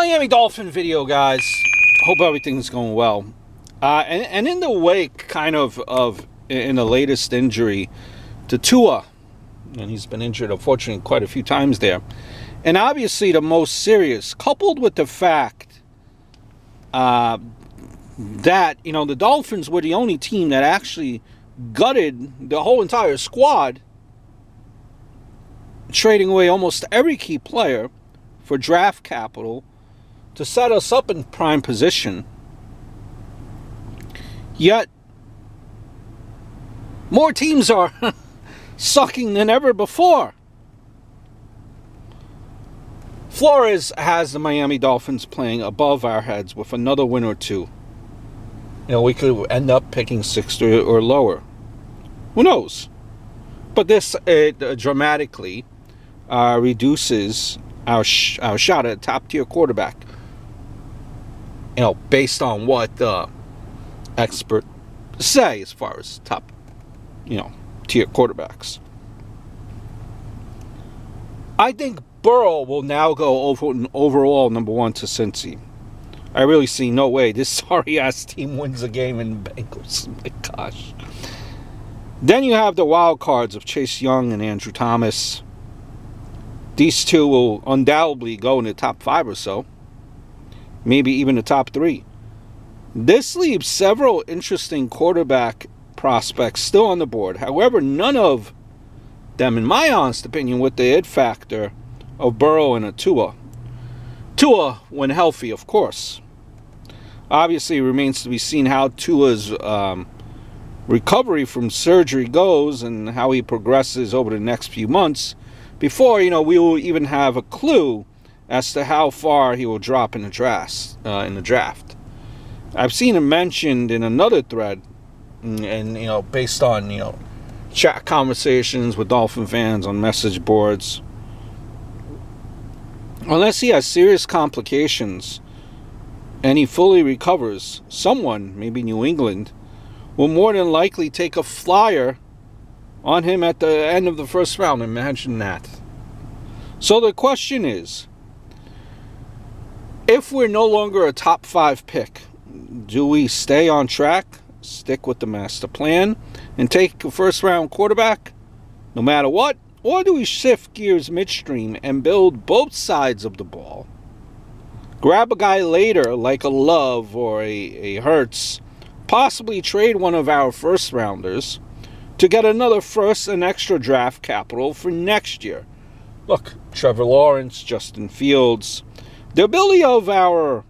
Miami Dolphin video, guys. Hope everything's going well. And in the wake, kind of in the latest injury to Tua, and he's been injured, unfortunately, quite a few times there. And obviously, the most serious, coupled with the fact that the Dolphins were the only team that actually gutted the whole entire squad, trading away almost every key player for draft capital to set us up in prime position. Yet, more teams are sucking than ever before. Flores has the Miami Dolphins playing above our heads with another win or two. We could end up picking sixth or lower. Who knows? But this dramatically reduces our shot at a top-tier quarterback. Based on what experts say as far as top, tier quarterbacks. I think Burrow will now go overall number one to Cincy. I really see no way this sorry-ass team wins a game in Bengals. My gosh. Then you have the wild cards of Chase Young and Andrew Thomas. These two will undoubtedly go in the top 5 or so. Maybe even the top 3. This leaves several interesting quarterback prospects still on the board. However, none of them, in my honest opinion, with the it factor of Burrow and a Tua. Tua, when healthy, of course. Obviously, it remains to be seen how Tua's recovery from surgery goes and how he progresses over the next few months before, we will even have a clue as to how far he will drop in the draft. I've seen him mentioned in another thread, and based on chat conversations with Dolphin fans on message boards. Unless he has serious complications and he fully recovers, someone, maybe New England, will more than likely take a flyer on him at the end of the first round. Imagine that. So the question is, if we're no longer a top 5 pick, do we stay on track, stick with the master plan, and take a first-round quarterback no matter what? Or do we shift gears midstream and build both sides of the ball? Grab a guy later like a Love or a Hurts, possibly trade one of our first-rounders to get another first and extra draft capital for next year. Look, Trevor Lawrence, Justin Fields. The ability of our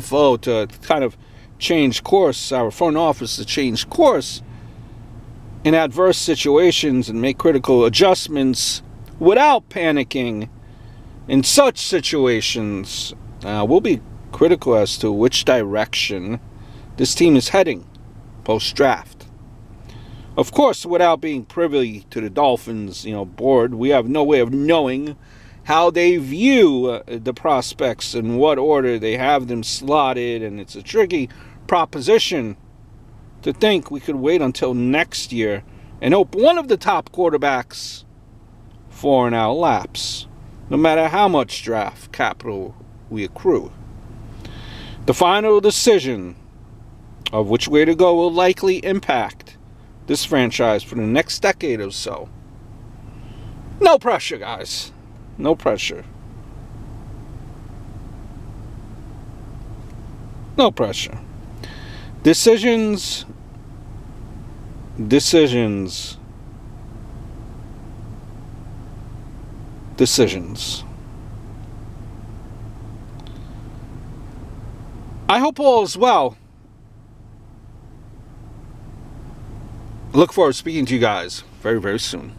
FO to kind of change course, our front office to change course in adverse situations and make critical adjustments without panicking in such situations will be critical as to which direction this team is heading post-draft. Of course, without being privy to the Dolphins, board, we have no way of knowing how they view the prospects and what order they have them slotted, and it's a tricky proposition to think we could wait until next year and hope one of the top quarterbacks fall in our laps, no matter how much draft capital we accrue. The final decision of which way to go will likely impact this franchise for the next decade or so. No pressure, guys. No pressure. No pressure. Decisions. I hope all is well. Look forward to speaking to you guys very, very soon.